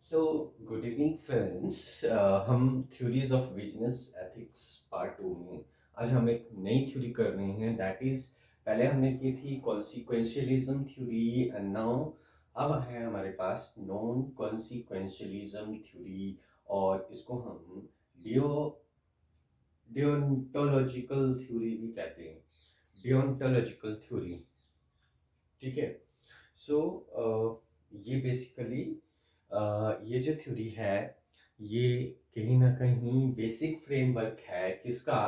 सो good evening friends. हम theories of business ethics part 2 में आज हम एक नई थ्योरी कर रहे हैं, दैट इज पहले हमने की थी कॉन्सिक्वेंशियलिज्म थ्योरी एंड नाउ अब है हमारे पास नॉन कॉन्सिक्वेंशियलिज्म थ्योरी, और इसको हम डियो डियोंटोलॉजिकल थ्योरी भी कहते हैं। डियोंटोलॉजिकल थ्योरी, ठीक है। सो ये बेसिकली ये जो थ्योरी है ये कहीं ना कहीं बेसिक फ्रेमवर्क है किसका।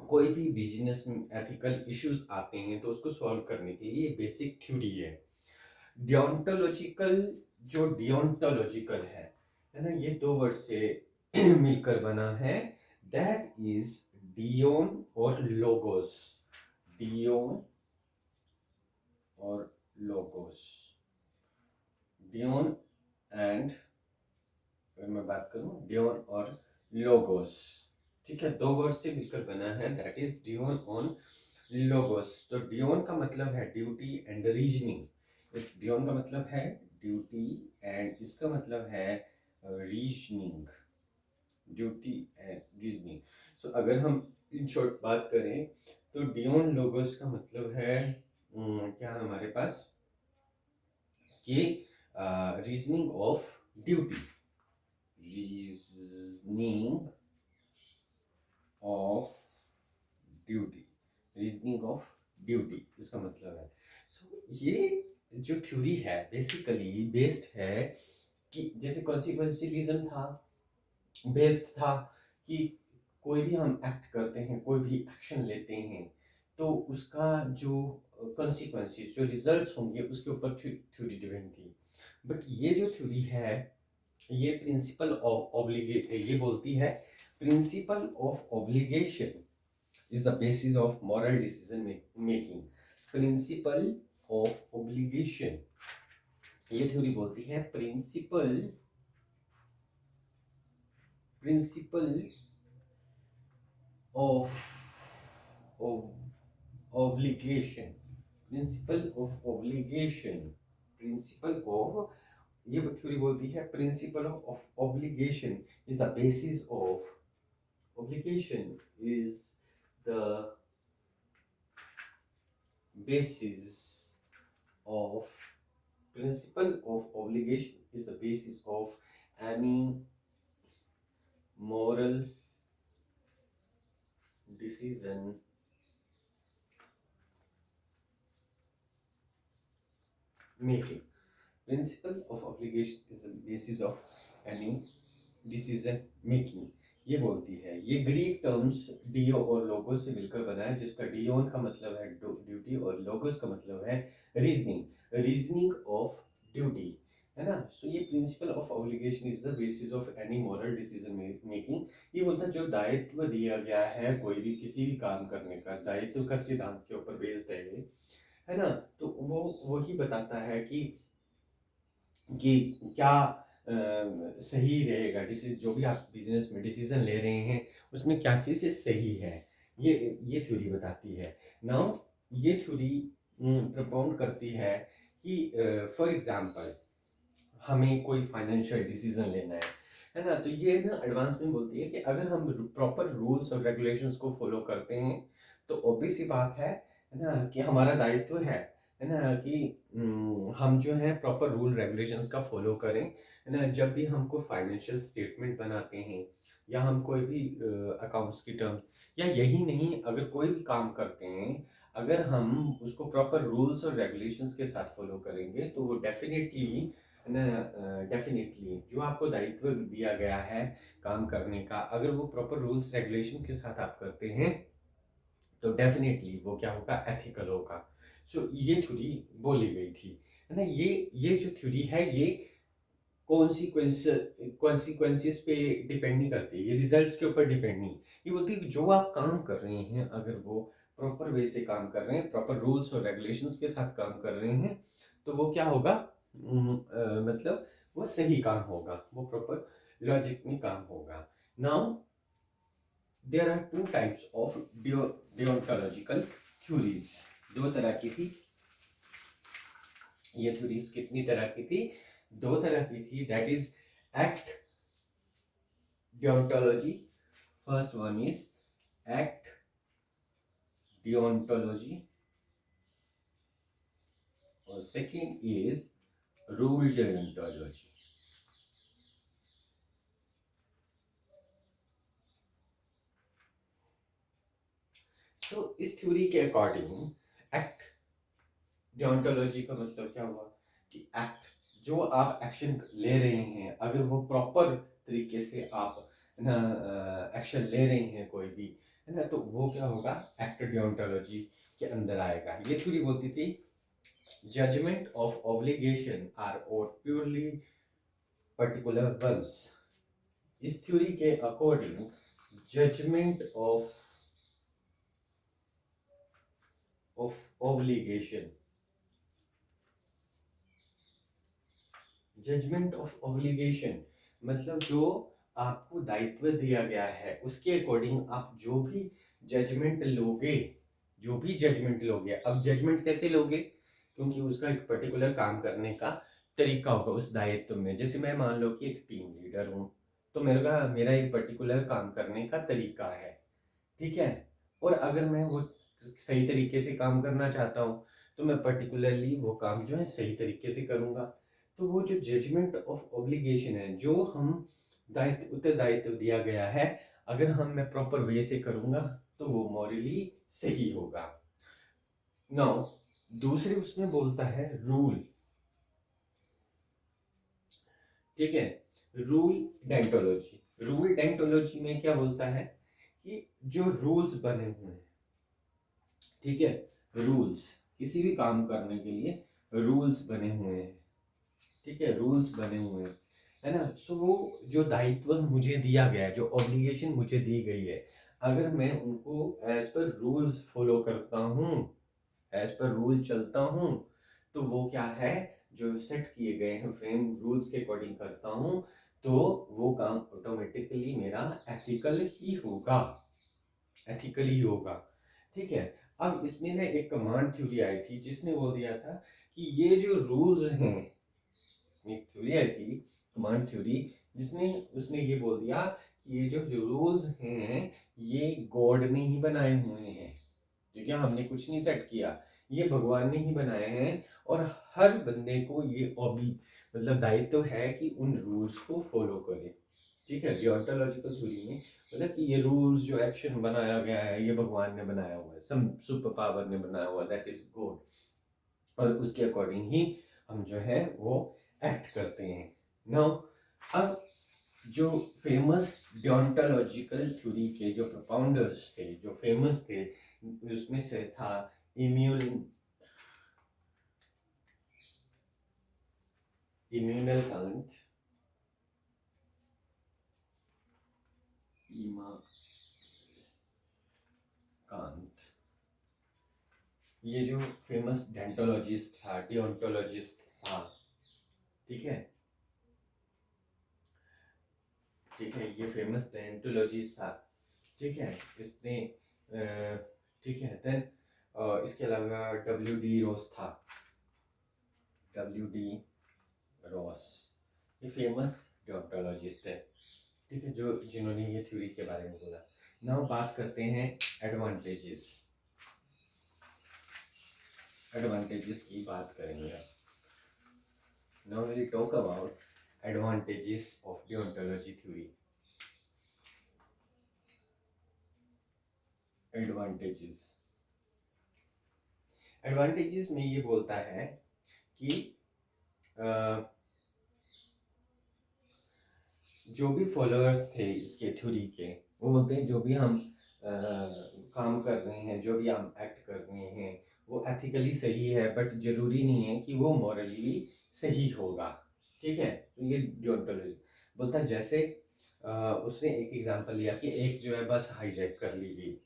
कोई भी बिजनेस में एथिकल इश्यूज आते हैं तो उसको सॉल्व करने के लिए ये बेसिक थ्योरी है। डियोंटोलॉजिकल, जो डियोंटोलॉजिकल है ना, ये दो वर्ड से मिलकर बना है। दैट इज डियोन और लोगोस। डियोन और लोगोस, डियोन एंड, अगर मैं बात करूं डियोन और लोगोस, ठीक है, दो वर्ड से मिलकर बना है, that is deon on logos. तो डियोन का मतलब है ड्यूटी एंड रीजनिंग। इस डियोन का मतलब है ड्यूटी एंड इसका मतलब है reasoning. Duty and reasoning. So अगर हम इन शॉर्ट बात करें तो डियोन लोगोस का मतलब है क्या हमारे पास कि reasoning of duty, reasoning of duty, reasoning of duty इसका मतलब है। सो ये जो थ्योरी है बेसिकली बेस्ड है कि जैसे कॉन्सिक्वेंशियलिज्म था, बेस्ड था कि कोई भी हम एक्ट करते हैं, कोई भी एक्शन लेते हैं तो उसका जो कॉन्सिक्वेंसेस, जो रिजल्ट्स होंगे उसके ऊपर थ्योरी डिपेंड थी। बट ये जो थ्योरी है ये प्रिंसिपल ऑफ ऑब्लिगे ये बोलती है principle of obligation is the basis of moral decision making। Principle of obligation, ये थ्योरी बोलती है principle of obligation, principle of obligation, principle of, ये थ्योरी बोलती है principle of obligation is the basis of, obligation is the basis of, principle of obligation is the basis of any moral decision making। Principle of obligation is the basis of any decision making, ये बोलती है। ये Greek terms deo और logos से मिलकर बना है, जिसका डियोन का मतलब है ड्यूटी और लोगोस का मतलब है रीजनिंग, रीजनिंग ऑफ ड्यूटी, है ना। सो ये principle of obligation is the basis of any moral decision making. ये बोलता है जो दायित्व दिया गया है कोई भी किसी भी काम करने का, दायित्व का सिद्धांत के ऊपर बेस्ड है ये, है ना। तो वो वही बताता है कि क्या सही रहेगा, जो भी आप बिजनेस में डिसीजन ले रहे हैं उसमें क्या चीज़ सही है, ये थ्योरी बताती है। नाउ ये थ्योरी प्रपोज करती है कि फॉर एग्जांपल हमें कोई फाइनेंशियल डिसीजन लेना है ना, तो ये ना एडवांस में बोलती है कि अगर हम प्रॉपर रूल्स और रेगुलेशंस को फॉलो करते हैं तो ऑब्वियस सी बात है ना कि हमारा दायित्व है ना कि हम जो है प्रॉपर रूल रेगुलेशंस का फॉलो करें, है ना। जब भी हमको फाइनेंशियल स्टेटमेंट बनाते हैं या हम कोई भी अकाउंट्स की टर्म, या यही नहीं अगर कोई भी काम करते हैं, अगर हम उसको प्रॉपर रूल्स और रेगुलेशंस के साथ फॉलो करेंगे तो वो डेफिनेटली डेफिनेटली जो आपको दायित्व दिया गया है काम करने का, अगर वो प्रॉपर रूल्स रेगुलेशन के साथ आप करते हैं तो डेफिनेटली वो क्या होगा, एथिकल होगा। सो ये थ्योरी बोली गई थी, है ना। ये जो थ्योरी है ये कॉन्सिक्वेंसेस पे डिपेंड नहीं करती, ये रिजल्ट्स के ऊपर डिपेंड नहीं। ये बोलती है कि जो आप काम कर रहे हैं अगर वो प्रॉपर वे से काम कर रहे हैं, प्रॉपर रूल्स और रेगुलेशंस के साथ काम कर रहे हैं तो वो क्या होगा, मतलब वो सही काम होगा, वो प्रॉपर लॉजिक में काम होगा। Now there are two types of deontological theories. दो तरह की थी ये थ्योरीज, कितनी तरह की थी, दो तरह की थी, that is act deontology. First one is act deontology और second is rule deontology. So इस थ्योरी के अकॉर्डिंग एक्ट डियोंटोलॉजी का मतलब क्या हुआ कि एक्ट जो आप एक्शन ले रहे हैं, अगर वो प्रॉपर तरीके से आप ना एक्शन ले रहे हैं कोई भी, है ना, तो वो क्या होगा, एक्ट डियोंटोलॉजी के अंदर आएगा। ये थ्योरी बोलती थी जजमेंट ऑफ ऑब्लिगेशन आर और प्योरली पर्टिकुलर वंस। इस थ्योरी के according judgement of obligation, judgement of obligation मतलब जो आपको दायित्व दिया गया है उसके अकॉर्डिंग आप जो भी जजमेंट लोगे, जो भी जजमेंट लोगे, अब जजमेंट कैसे लोगे, क्योंकि उसका एक पर्टिकुलर काम करने का तरीका होगा उस दायित्व में। जैसे मैं मान लो कि एक टीम लीडर हूँ, तो मेरा एक पर्टिकुलर काम करने का तरीका है, ठीक है। और अगर मैं वो सही तरीके से काम करना चाहता हूँ तो मैं पर्टिकुलरली वो काम जो है सही तरीके से करूँगा। तो वो जो जजमेंट ऑफ ऑब्लिगेशन है, जो हम दायित्व उत्तरदायित्व दिया गया है, अगर मैं प्रॉपर वे से करूँगा तो वो मॉरली सही होगा। नाउ दूसरे उसमें बोलता है रूल, ठीक है, रूल डेंटोलॉजी। रूल डेंटोलॉजी में क्या बोलता है कि जो रूल्स बने हुए हैं, ठीक है, रूल्स किसी भी काम करने के लिए रूल्स बने हुए हैं, ठीक है, रूल्स बने हुए हैं, है ना। सो वो जो दायित्व मुझे दिया गया है, जो ऑब्लिगेशन मुझे दी गई है, अगर मैं उनको एज पर रूल्स फॉलो करता हूँ, एज पर रूल चलता हूँ, तो वो क्या है, जो सेट किए गए हैं फ्रेम रूल्स के अकॉर्डिंग करता हूँ, तो वो काम ऑटोमेटिकली मेरा एथिकल ही होगा, एथिकली ही होगा, ठीक है। अब इसमें ना एक कमांड थ्योरी आई थी जिसने बोल दिया था कि ये जो रूल्स हैं, इसमें एक थ्योरी आई थी कमांड थ्योरी, जिसने उसने ये बोल दिया कि ये जो रूल्स हैं ये गॉड ने ही बनाए हुए हैं, क्योंकि हमने कुछ नहीं सेट किया, ये भगवान ने ही बनाए हैं। और हर बंदे को ये मतलब दायित्व है कि उन रूल्स को फॉलो करे, ठीक है। डियोंटोलॉजिकल थ्योरी में मतलब कि ये रूल्स जो एक्शन बनाया गया है ये भगवान ने बनाया हुआ है, सम सुपर पावर ने बनाया हुआ, दैट इज गॉड, और उसके अकॉर्डिंग ही हम जो है वो एक्ट करते हैं। नाउ अब जो फेमस डियोंटोलॉजिकल थ्योरी के जो प्रोपाउंडर्स थे, जो फेमस थे, उसमें से था इम्यूनल कांट, इमा कांट, ये जो फेमस डेंटोलॉजिस्ट था, डियोंटोलॉजिस्ट था, ठीक है, ठीक है, ये फेमस डेंटोलॉजिस्ट था, ठीक है। इसने ठीक है, देन इसके अलावा WD रॉस था, WD रॉस, ये फेमस डियोंटोलॉजिस्ट है, ठीक है, जो जिन्होंने ये थ्योरी के बारे में बोला। नाउ बात करते हैं एडवांटेजेस, एडवांटेजेस की बात करेंगे। Now will talk about advantages of deontology theory. Advantages, advantages में ये बोलता है कि जो भी फॉलोअर्स थे इसके थ्योरी के, वो बोलते हैं जो भी हम काम कर रहे हैं, जो भी हम एक्ट कर रहे हैं वो एथिकली सही है, बट जरूरी नहीं है कि वो मॉरली सही होगा, ठीक है। तो ये डियोंटोलॉजी बोलता है, जैसे उसने एक एग्जांपल लिया कि एक जो है बस हाईजैक कर ली गई,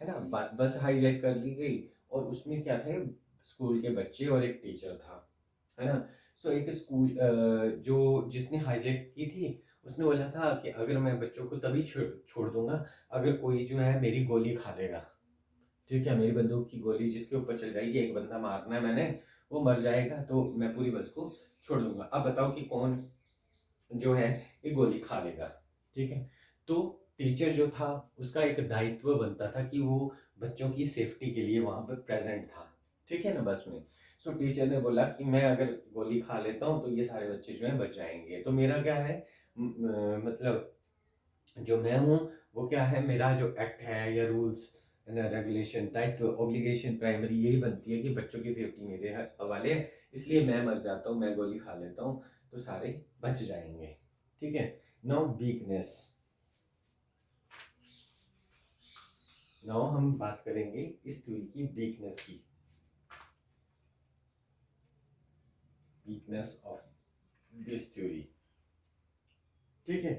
है ना, बस हाईजैक कर ली गई, और उसमें क्या थे, स्कूल के बच्चे और एक टीचर था, है ना। सो एक स्कूल जो जिसने हाईजैक की थी, उसने बोला था कि अगर मैं बच्चों को तभी छोड़ दूंगा अगर कोई जो है मेरी गोली खा लेगा, ठीक है, मेरी बंदूक की गोली जिसके ऊपर चल जाएगी, एक बंदा मारना है मैंने, वो मर जाएगा तो मैं पूरी बस को छोड़ दूंगा। अब बताओ कि कौन जो है ये गोली खा लेगा। ठीक है, तो टीचर जो था उसका एक दायित्व बनता था कि वो बच्चों की सेफ्टी के लिए वहां पर प्रेजेंट था। ठीक है ना, बस में। सो टीचर ने बोला कि मैं अगर गोली खा लेता हूँ तो ये सारे बच्चे जो है बच जाएंगे। तो मेरा क्या है, मतलब जो मैं हूँ वो क्या है, मेरा जो एक्ट है या रूल्स रेगुलेशन दायित्व ऑब्लिगेशन प्राइमरी यही बनती है कि बच्चों की सेफ्टी मेरे हवाले है। इसलिए मैं मर जाता हूँ, मैं गोली खा लेता हूँ तो सारे बच जाएंगे। ठीक है। नाउ वीकनेस, नाउ हम बात करेंगे इस थ्योरी की वीकनेस की, वीकनेस ऑफ दिस थ्योरी। ठीक है,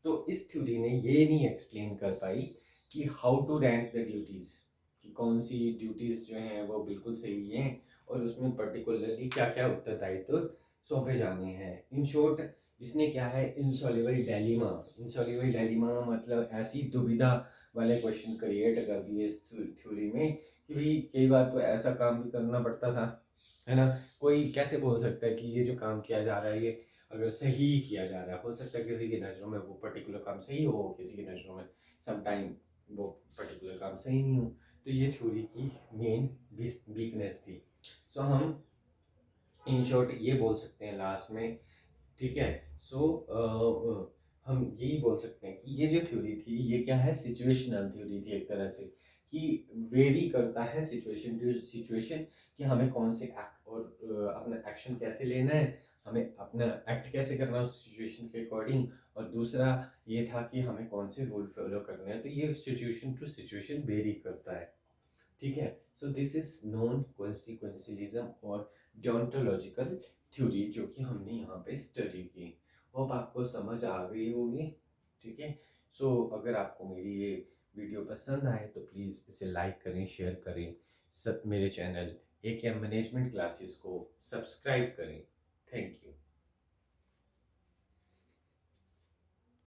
तो इस थ्योरी ने ये नहीं एक्सप्लेन कर पाई कि how to rank the duties, कि कौन सी ड्यूटीज जो हैं वो बिल्कुल सही हैं और उसमें पर्टिकुलरली क्या क्या उत्तरदायित्व सौंपे जाने हैं। इन शॉर्ट इसने क्या है, इंसॉल्युबल डायलेमा, इंसॉल्युबल डायलेमा मतलब ऐसी दुविधा वाले क्वेश्चन क्रिएट कर दिए इस थ्योरी में कि भाई कई बार तो ऐसा काम भी करना पड़ता था, है ना। कोई कैसे बोल सकता है कि ये जो काम किया जा रहा है ये अगर सही किया जा रहा है, हो सकता है किसी की नज़रों में वो पर्टिकुलर काम सही हो, किसी की नज़रों में सम टाइम वो पर्टिकुलर काम सही नहीं हो। तो ये थ्योरी की मेन वीकनेस थी। सो हम इन शॉर्ट ये बोल सकते हैं लास्ट में। ठीक है। सो हम यही बोल सकते हैं कि ये जो थ्योरी थी ये क्या है, सिचुएशनल थ्योरी थी एक तरह से, कि वेरी करता है सिचुएशन टू सिचुएशन कि हमें कौन से एक्ट और अपना एक्शन कैसे लेना है, हमें अपना एक्ट कैसे करना है उस सिचुएशन के अकॉर्डिंग। और दूसरा ये था कि हमें कौन से रूल फॉलो करने हैं, तो ये सिचुएशन टू सिचुएशन वेरी करता है। ठीक है। सो दिस इज नॉन कॉन्सिक्वेंशियलिज्म और डियोंटोलॉजिकल थ्योरी जो कि हमने यहाँ पे स्टडी की। होप आपको समझ आ गई होगी। ठीक है। सो अगर आपको मेरी ये वीडियो पसंद आए तो प्लीज़ इसे लाइक करें, शेयर करें, सब मेरे चैनल AKM मैनेजमेंट क्लासेस को सब्सक्राइब करें।